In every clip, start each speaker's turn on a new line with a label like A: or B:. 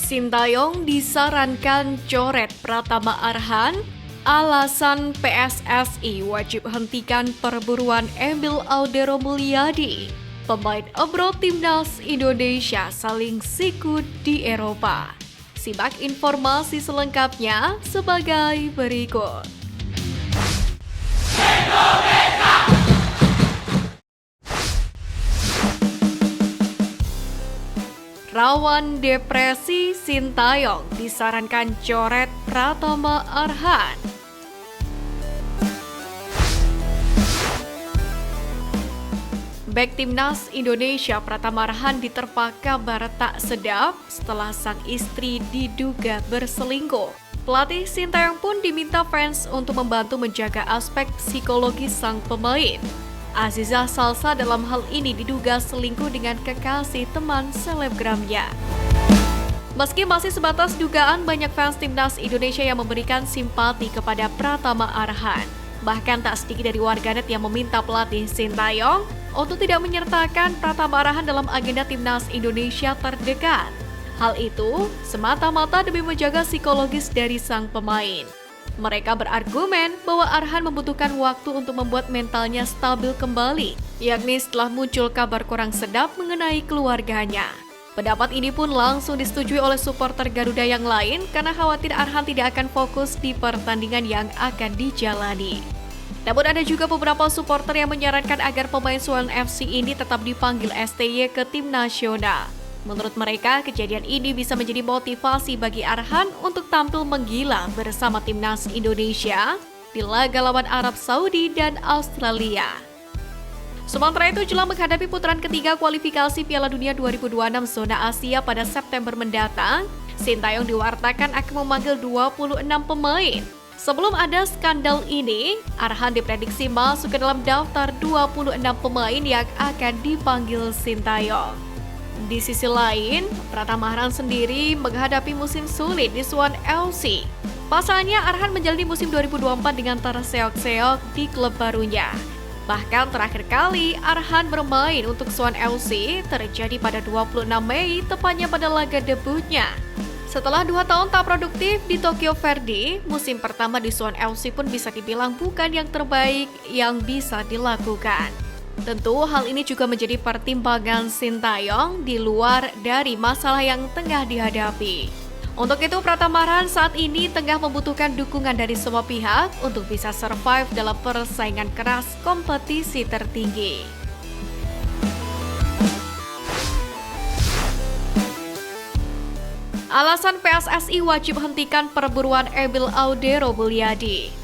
A: Sintayong disarankan coret Pratama Arhan, alasan PSSI wajib hentikan perburuan Emil Audero Mulyadi. Pemain abroad timnas Indonesia saling sikut di Eropa. Simak informasi selengkapnya sebagai berikut. Rawan depresi, Sintayong disarankan coret Pratama Arhan. Bek timnas Indonesia Pratama Arhan diterpa kabar tak sedap setelah sang istri diduga berselingkuh. Pelatih Sintayong pun diminta fans untuk membantu menjaga aspek psikologis sang pemain. Aziza Salsa dalam hal ini diduga selingkuh dengan kekasih teman selebgramnya. Meski masih sebatas dugaan, banyak fans timnas Indonesia yang memberikan simpati kepada Pratama Arhan. Bahkan tak sedikit dari warganet yang meminta pelatih Sintayong untuk tidak menyertakan Pratama Arhan dalam agenda timnas Indonesia terdekat. Hal itu semata-mata demi menjaga psikologis dari sang pemain. Mereka berargumen bahwa Arhan membutuhkan waktu untuk membuat mentalnya stabil kembali, yakni setelah muncul kabar kurang sedap mengenai keluarganya. Pendapat ini pun langsung disetujui oleh supporter Garuda yang lain karena khawatir Arhan tidak akan fokus di pertandingan yang akan dijalani. Namun ada juga beberapa supporter yang menyarankan agar pemain Suwon FC ini tetap dipanggil STY ke tim nasional. Menurut mereka, kejadian ini bisa menjadi motivasi bagi Arhan untuk tampil menggila bersama timnas Indonesia di laga lawan Arab Saudi dan Australia. Sementara itu, jelang menghadapi putaran ketiga kualifikasi Piala Dunia 2026 zona Asia pada September mendatang, Sintayong diwartakan akan memanggil 26 pemain. Sebelum ada skandal ini, Arhan diprediksi masuk ke dalam daftar 26 pemain yang akan dipanggil Sintayong. Di sisi lain, Pratama Arhan sendiri menghadapi musim sulit di Suwon FC. Pasalnya, Arhan menjalani musim 2024 dengan terseok-seok di klub barunya. Bahkan terakhir kali Arhan bermain untuk Suwon FC terjadi pada 26 Mei, tepatnya pada laga debutnya. Setelah 2 tahun tak produktif di Tokyo Verde, musim pertama di Suwon FC pun bisa dibilang bukan yang terbaik yang bisa dilakukan. Tentu hal ini juga menjadi pertimbangan Sintayong di luar dari masalah yang tengah dihadapi. Untuk itu, Pratama Arhan saat ini tengah membutuhkan dukungan dari semua pihak untuk bisa survive dalam persaingan keras kompetisi tertinggi. Alasan PSSI wajib hentikan perburuan Emil Audero Mulyadi.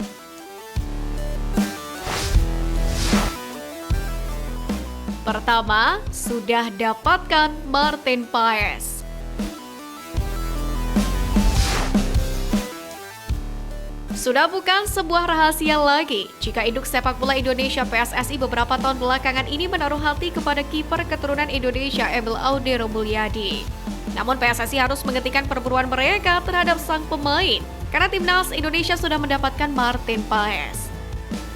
A: Pertama, sudah dapatkan Martin Paes. Sudah bukan sebuah rahasia lagi jika induk sepak bola Indonesia PSSI beberapa tahun belakangan ini menaruh hati kepada kiper keturunan Indonesia Emil Audero Mulyadi. Namun PSSI harus menghentikan perburuan mereka terhadap sang pemain karena timnas Indonesia sudah mendapatkan Martin Paes.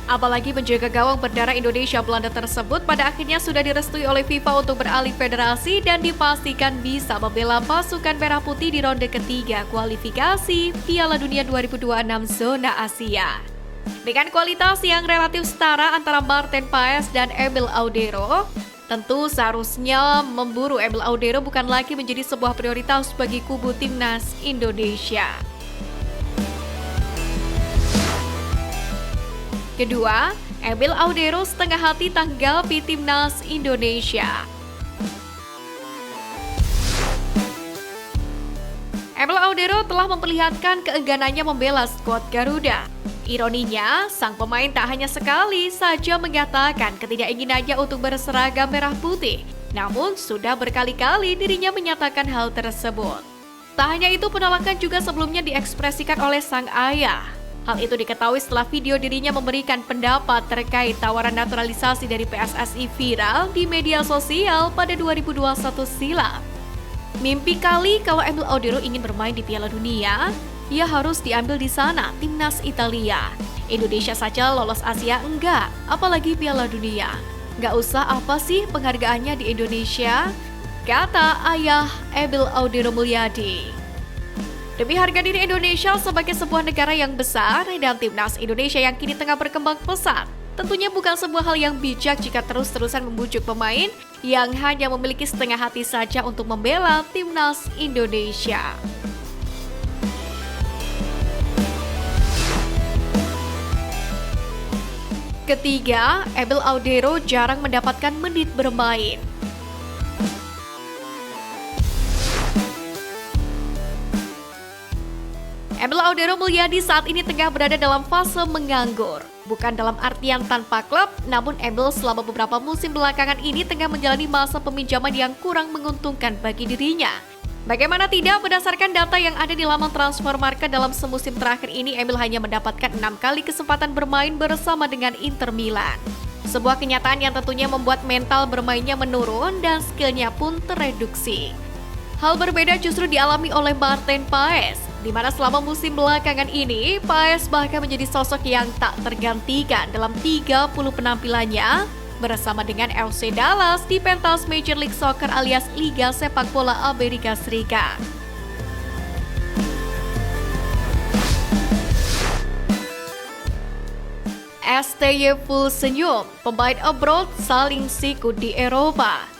A: Apalagi penjaga gawang berdarah Indonesia Belanda tersebut pada akhirnya sudah direstui oleh FIFA untuk beralih federasi dan dipastikan bisa membela pasukan merah putih di ronde ketiga kualifikasi Piala Dunia 2026 zona Asia. Dengan kualitas yang relatif setara antara Martin Paes dan Emil Audero, tentu seharusnya memburu Emil Audero bukan lagi menjadi sebuah prioritas bagi kubu timnas Indonesia. Kedua, Emil Audero setengah hati tanggapi timnas Indonesia. Emil Audero telah memperlihatkan keengganannya membela skuad Garuda. Ironinya, sang pemain tak hanya sekali saja mengatakan ketidakinginannya untuk berseragam merah putih, namun sudah berkali-kali dirinya menyatakan hal tersebut. Tak hanya itu, penolakan juga sebelumnya diekspresikan oleh sang ayah. Hal itu diketahui setelah video dirinya memberikan pendapat terkait tawaran naturalisasi dari PSSI viral di media sosial pada 2021 silam. Mimpi kali kalau Emil Audero ingin bermain di Piala Dunia, ia harus diambil di sana, timnas Italia. Indonesia saja lolos Asia enggak, apalagi Piala Dunia. Nggak usah apa sih penghargaannya di Indonesia, kata ayah Emil Audero Mulyadi. Demi harga diri Indonesia sebagai sebuah negara yang besar dan timnas Indonesia yang kini tengah berkembang pesat, tentunya bukan sebuah hal yang bijak jika terus-terusan membujuk pemain yang hanya memiliki setengah hati saja untuk membela timnas Indonesia. Ketiga, Abel Audero jarang mendapatkan menit bermain. Abel Audero Mulyadi saat ini tengah berada dalam fase menganggur. Bukan dalam artian tanpa klub, namun Abel selama beberapa musim belakangan ini tengah menjalani masa peminjaman yang kurang menguntungkan bagi dirinya. Bagaimana tidak, berdasarkan data yang ada di laman Transfermarkt dalam semusim terakhir ini, Abel hanya mendapatkan 6 kali kesempatan bermain bersama dengan Inter Milan. Sebuah kenyataan yang tentunya membuat mental bermainnya menurun dan skillnya pun tereduksi. Hal berbeda justru dialami oleh Martin Paes, di mana selama musim belakangan ini, Paes bahkan menjadi sosok yang tak tergantikan dalam 30 penampilannya bersama dengan FC Dallas di pentas Major League Soccer alias Liga Sepak Bola Amerika Serikat. STY full senyum, pemain abroad saling sikut di Eropa.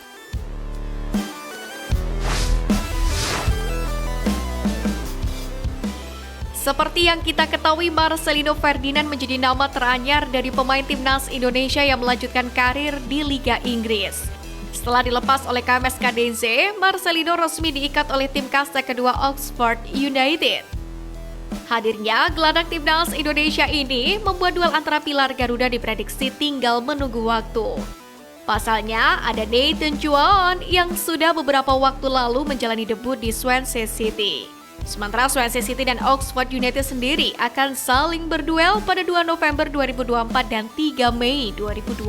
A: Seperti yang kita ketahui, Marcelino Ferdinand menjadi nama teranyar dari pemain timnas Indonesia yang melanjutkan karir di Liga Inggris. Setelah dilepas oleh KMS Kadense, Marcelino resmi diikat oleh tim kasta kedua Oxford United. Hadirnya gelandang timnas Indonesia ini membuat duel antara pilar Garuda diprediksi tinggal menunggu waktu. Pasalnya, ada Nathan Juan yang sudah beberapa waktu lalu menjalani debut di Swansea City. Sementara Swansea City dan Oxford United sendiri akan saling berduel pada 2 November 2024 dan 3 Mei 2025.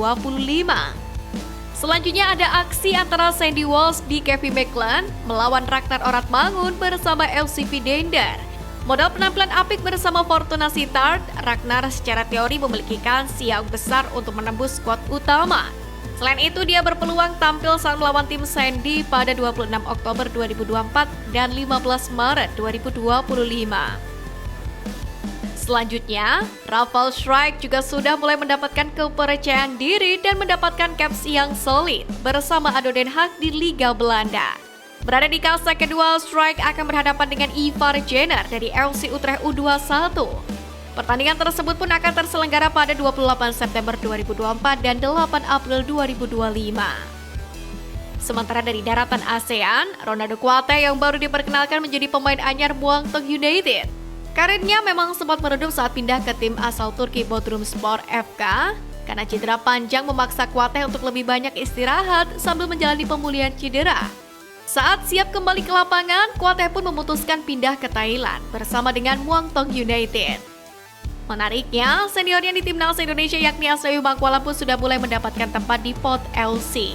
A: Selanjutnya ada aksi antara Sandy Walsh di Kevin McClellan melawan Ragnar Oratmangun bersama LCV Dender. Modal penampilan apik bersama Fortuna Sittard, Ragnar secara teori memiliki kans yang besar untuk menembus skuad utama. Selain itu, dia berpeluang tampil saat melawan tim Sandy pada 26 Oktober 2024 dan 15 Maret 2025. Selanjutnya, Rafael Schreik juga sudah mulai mendapatkan kepercayaan diri dan mendapatkan caps yang solid bersama ADO Den Haag di Liga Belanda. Berada di kasta kedua, Schreik akan berhadapan dengan Ivar Jenner dari FC Utrecht U21. Pertandingan tersebut pun akan terselenggara pada 28 September 2024 dan 8 April 2025. Sementara dari daratan ASEAN, Ronaldo Kuate yang baru diperkenalkan menjadi pemain anyar Muangthong United. Karirnya memang sempat meredup saat pindah ke tim asal Turki Bodrumspor FK karena cedera panjang memaksa Kuate untuk lebih banyak istirahat sambil menjalani pemulihan cedera. Saat siap kembali ke lapangan, Kuate pun memutuskan pindah ke Thailand bersama dengan Muangthong United. Menariknya, seniornya di timnas Indonesia yakni Asayu Mangkualam pun sudah mulai mendapatkan tempat di Port LC.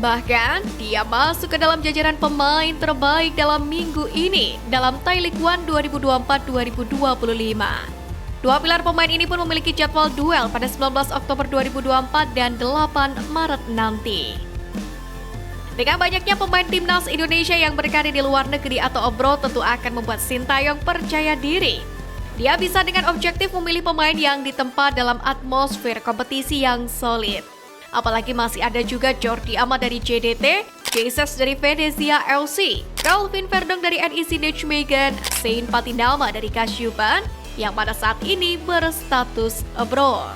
A: Bahkan, dia masuk ke dalam jajaran pemain terbaik dalam minggu ini dalam Thai League One 2024-2025. Dua pilar pemain ini pun memiliki jadwal duel pada 19 Oktober 2024 dan 8 Maret nanti. Dengan banyaknya pemain timnas Indonesia yang berkarir di luar negeri atau abroad tentu akan membuat Sintayong percaya diri. Dia bisa dengan objektif memilih pemain yang ditempa dalam atmosfer kompetisi yang solid. Apalagi masih ada juga Jordi Amat dari JDT, Jesus dari Venezia LC, Calvin Verdong dari NEC Nijmegen, Sein Patinama dari Kasyuban yang pada saat ini berstatus abroad.